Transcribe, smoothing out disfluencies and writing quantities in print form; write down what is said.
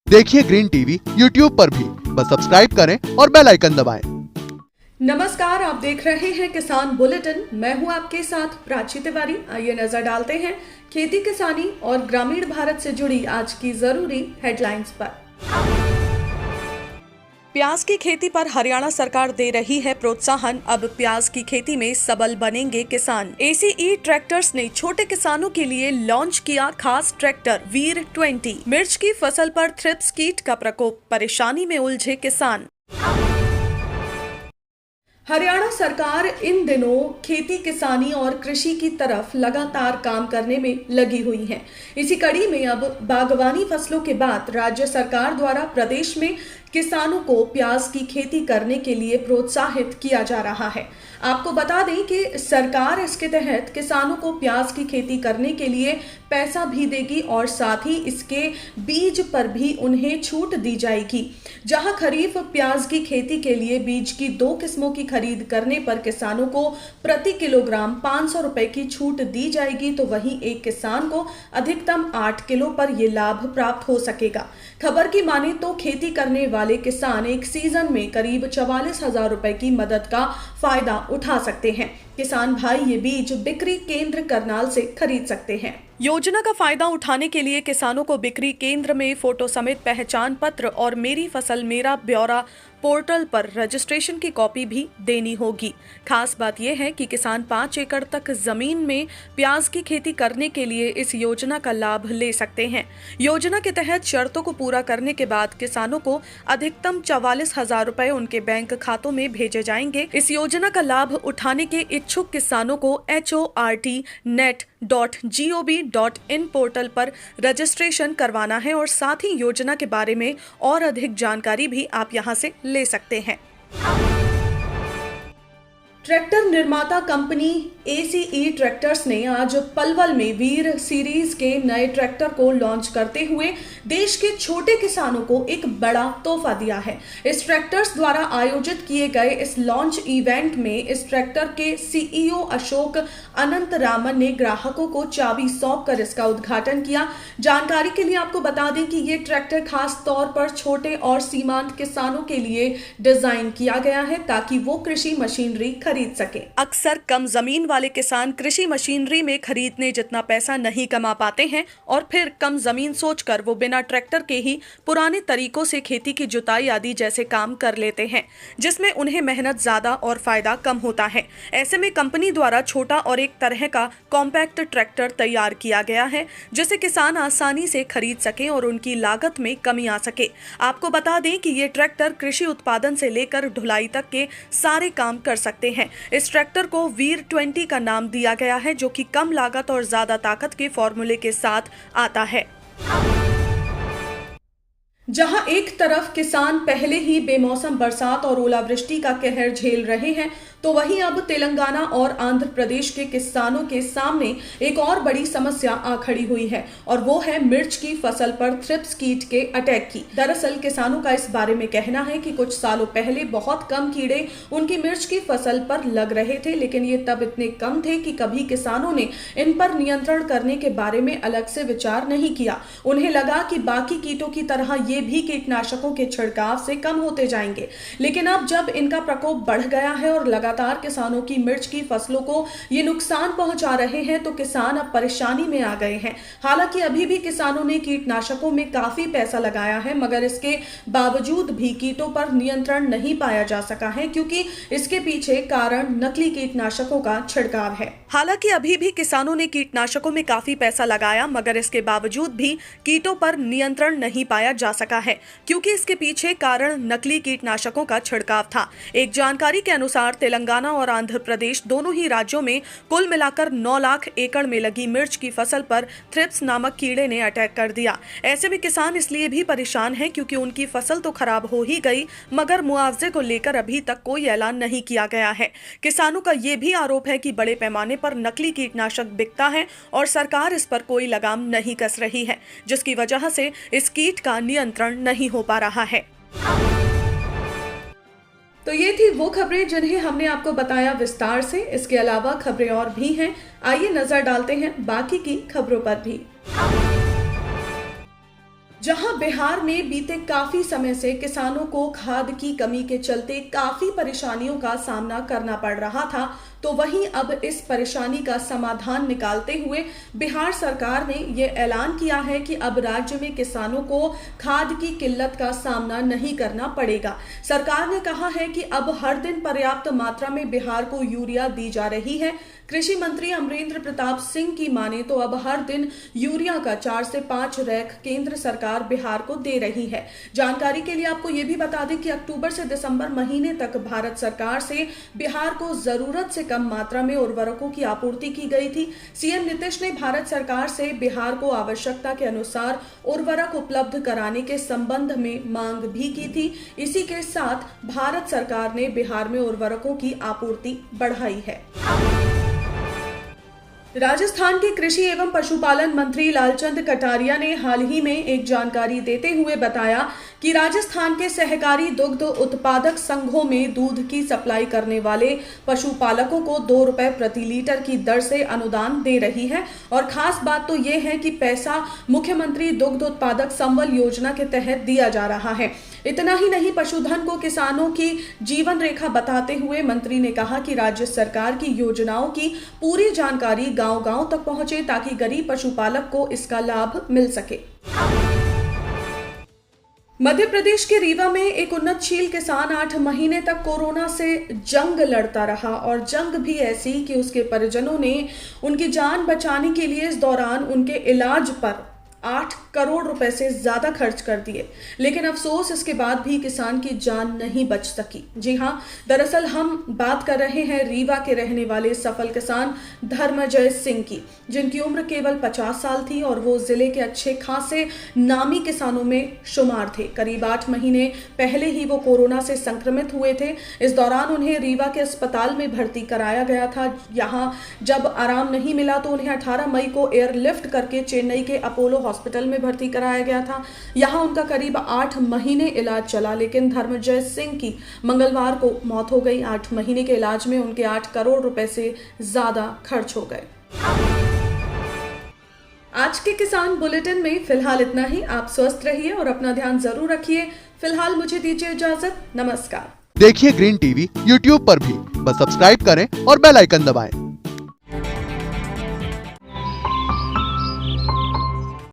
देखिए green TV YouTube पर भी, बस सब्सक्राइब करें और बेल आइकन दबाएं। नमस्कार, आप देख रहे हैं किसान बुलेटिन। मैं हूं आपके साथ प्राची तिवारी। आइए नजर डालते हैं खेती किसानी और ग्रामीण भारत से जुड़ी आज की जरूरी हेडलाइंस पर। प्याज की खेती पर हरियाणा सरकार दे रही है प्रोत्साहन। अब प्याज की खेती में सबल बनेंगे किसान। एसीई ट्रैक्टर्स ने छोटे किसानों के लिए लॉन्च किया खास ट्रैक्टर वीर 20। मिर्च की फसल पर थ्रिप्स कीट का प्रकोप, परेशानी में उलझे किसान। हरियाणा सरकार इन दिनों खेती किसानी और कृषि की तरफ लगातार काम करने में लगी हुई है। इसी कड़ी में अब बागवानी फसलों के बाद राज्य सरकार द्वारा प्रदेश में किसानों को प्याज की खेती करने के लिए प्रोत्साहित किया जा रहा है। आपको बता दें कि सरकार इसके तहत किसानों को प्याज की खेती करने के लिए पैसा भी देगी और साथ ही इसके बीज पर भी उन्हें छूट दी जाएगी। जहां खरीफ प्याज की खेती के लिए बीज की 2 किस्मों की खरीद करने पर किसानों को प्रति किलोग्राम 500 रुपए की छूट दी जाएगी, तो वहीं एक किसान को अधिकतम 8 किलो पर यह लाभ प्राप्त हो सकेगा। खबर की माने तो खेती करने वाले किसान एक सीजन में करीब 44,000 रुपए की मदद का फायदा उठा सकते हैं। किसान भाई ये बीज बिक्री केंद्र करनाल से खरीद सकते हैं। योजना का फायदा उठाने के लिए किसानों को बिक्री केंद्र में फोटो समेत पहचान पत्र और मेरी फसल मेरा ब्यौरा पोर्टल पर रजिस्ट्रेशन की कॉपी भी देनी होगी। खास बात यह है कि किसान 5 एकड़ तक जमीन में प्याज की खेती करने के लिए इस योजना का लाभ ले सकते हैं। योजना के तहत शर्तों को पूरा करने के बाद किसानों को अधिकतम 44,000 रुपए उनके बैंक खातों में भेजे जाएंगे। इस योजना का लाभ उठाने के इच्छुक किसानों को HORTnet.gov.in पोर्टल पर रजिस्ट्रेशन करवाना है और साथ ही योजना के बारे में और अधिक जानकारी भी आप यहां से ले सकते हैं। ट्रैक्टर निर्माता कंपनी एसीई ट्रैक्टर्स ने आज पलवल में वीर सीरीज के नए ट्रैक्टर को लॉन्च करते हुए देश के छोटे किसानों को एक बड़ा तोहफा दिया है। इस ट्रैक्टर्स द्वारा आयोजित किए गए इस लॉन्च इवेंट में इस ट्रैक्टर के सीईओ अशोक अनंत रामन ने ग्राहकों को चाबी सौंपकर इसका उद्घाटन किया। जानकारी के लिए आपको बता दें कि ये ट्रैक्टर खास तौर पर छोटे और सीमांत किसानों के लिए डिजाइन किया गया है ताकि वो कृषि मशीनरी खरीद सके। अक्सर कम जमीन वाले किसान कृषि मशीनरी में खरीदने जितना पैसा नहीं कमा पाते हैं और फिर कम जमीन सोचकर वो बिना ट्रैक्टर के ही पुराने तरीकों से खेती की जुताई आदि जैसे काम कर लेते हैं, जिसमें उन्हें मेहनत ज्यादा और फायदा कम होता है। ऐसे में कंपनी द्वारा छोटा और एक तरह का कॉम्पैक्ट ट्रैक्टर तैयार किया गया है जिसे किसान आसानी से खरीद सके और उनकी लागत में कमी आ सके। आपको बता दें कि ये ट्रैक्टर कृषि उत्पादन से लेकर ढुलाई तक के सारे काम कर सकते हैं। इस ट्रैक्टर को वीर 20 का नाम दिया गया है जो कि कम लागत और ज्यादा ताकत के फॉर्मूले के साथ आता है। जहां एक तरफ किसान पहले ही बेमौसम बरसात और ओलावृष्टि का कहर झेल रहे हैं, तो वहीं अब तेलंगाना और आंध्र प्रदेश के किसानों के सामने एक और बड़ी समस्या आ खड़ी हुई है और वो है मिर्च की फसल पर थ्रिप्स कीट के अटैक की। दरअसल किसानों का इस बारे में कहना है कि कुछ सालों पहले बहुत कम कीड़े उनकी मिर्च की फसल पर लग रहे थे, लेकिन ये तब इतने कम थे कि कभी किसानों ने इन पर नियंत्रण करने के बारे में अलग से विचार नहीं किया। उन्हें लगा कि बाकी कीटों की तरह ये भी कीटनाशकों के छिड़काव से कम होते जाएंगे, लेकिन अब जब इनका प्रकोप बढ़ गया है और लगातार किसानों की मिर्च की फसलों को ये नुकसान पहुंचा रहे हैं, तो किसान अब परेशानी में आ गए हैं। हालांकि अभी भी किसानों ने कीटनाशकों में काफी पैसा लगाया है, मगर इसके बावजूद भी कीटों पर नियंत्रण नहीं पाया जा सका है, क्योंकि इसके पीछे कारण नकली कीटनाशकों का छिड़काव है। हालांकि अभी भी किसानों ने कीटनाशकों में काफी पैसा लगाया, मगर इसके बावजूद भी कीटों पर नियंत्रण नहीं पाया जा सका है, क्योंकि इसके पीछे कारण नकली कीटनाशकों का छिड़काव था। एक जानकारी के अनुसार तेलंगाना और आंध्र प्रदेश दोनों ही राज्यों में कुल मिलाकर 9 लाख एकड़ में लगी मिर्च की फसल पर थ्रिप्स नामक कीड़े ने अटैक कर दिया। ऐसे में किसान इसलिए भी परेशान हैं क्योंकि उनकी फसल तो खराब हो ही गई, मगर मुआवजे को लेकर अभी तक कोई ऐलान नहीं किया गया है। किसानों का ये भी आरोप है कि बड़े पैमाने पर नकली कीटनाशक बिकता है और सरकार इस पर कोई लगाम नहीं कस रही है, जिसकी वजह से इस कीट का नियंत्रण नहीं हो पा रहा है। तो ये थी वो खबरें जिन्हें हमने आपको बताया विस्तार से। इसके अलावा खबरें और भी हैं, आइए नजर डालते हैं बाकी की खबरों पर भी। जहां बिहार में बीते काफी समय से किसानों को खाद की कमी के चलते काफी परेशानियों का सामना करना पड़ रहा था, तो वहीं अब इस परेशानी का समाधान निकालते हुए बिहार सरकार ने ये ऐलान किया है कि अब राज्य में किसानों को खाद की किल्लत का सामना नहीं करना पड़ेगा। सरकार ने कहा है कि अब हर दिन पर्याप्त मात्रा में बिहार को यूरिया दी जा रही है। कृषि मंत्री अमरेंद्र प्रताप सिंह की माने तो अब हर दिन यूरिया का 4 से 5 रैक केंद्र सरकार बिहार को दे रही है। जानकारी के लिए आपको ये भी बता दें कि अक्टूबर से दिसंबर महीने तक भारत सरकार से बिहार को जरूरत से कम मात्रा में उर्वरकों की आपूर्ति की गई थी। सीएम नीतीश ने भारत सरकार से बिहार को आवश्यकता के अनुसार उर्वरक उपलब्ध कराने के संबंध में मांग भी की थी। इसी के साथ भारत सरकार ने बिहार में उर्वरकों की आपूर्ति बढ़ाई है। राजस्थान के कृषि एवं पशुपालन मंत्री लालचंद कटारिया ने हाल ही में एक जानकारी देते हुए बताया कि राजस्थान के सहकारी दुग्ध उत्पादक संघों में दूध की सप्लाई करने वाले पशुपालकों को 2 रुपए प्रति लीटर की दर से अनुदान दे रही है। और खास बात तो ये है कि पैसा मुख्यमंत्री दुग्ध उत्पादक संबल योजना के तहत दिया जा रहा है। इतना ही नहीं, पशुधन को किसानों की जीवन रेखा बताते हुए मंत्री ने कहा कि राज्य सरकार की योजनाओं की पूरी जानकारी गांव-गांव तक पहुंचे ताकि गरीब पशुपालक को इसका लाभ मिल सके। मध्य प्रदेश के रीवा में एक उन्नतशील किसान 8 महीने तक कोरोना से जंग लड़ता रहा और जंग भी ऐसी कि उसके परिजनों ने उनकी जान बचाने के लिए इस दौरान उनके इलाज पर 8 करोड़ रुपए से ज्यादा खर्च कर दिए, लेकिन अफसोस इसके बाद भी किसान की जान नहीं बच सकी। जी हां, दरअसल हम बात कर रहे हैं रीवा के रहने वाले सफल किसान धर्मजय सिंह की, जिनकी उम्र केवल 50 साल थी और वो जिले के अच्छे खासे नामी किसानों में शुमार थे। करीब 8 महीने पहले ही वो कोरोना से संक्रमित हुए थे। इस दौरान उन्हें रीवा के अस्पताल में भर्ती कराया गया था। यहाँ जब आराम नहीं मिला तो उन्हें 18 मई को एयरलिफ्ट करके चेन्नई के अपोलो हॉस्पिटल में भर्ती कराया गया था। यहां उनका करीब 8 महीने इलाज चला, लेकिन धर्मजय सिंह की मंगलवार को मौत हो गई। 8 महीने के इलाज में उनके 8 करोड़ रुपए से ज्यादा खर्च हो गए। आज के किसान बुलेटिन में फिलहाल इतना ही। आप स्वस्थ रहिए और अपना ध्यान जरूर रखिए। फिलहाल मुझे दीजिए इजाजत। नमस्कार। देखिए ग्रीन टीवी यूट्यूब पर भी, बस सब्सक्राइब करें और बेल आइकन दबाएं।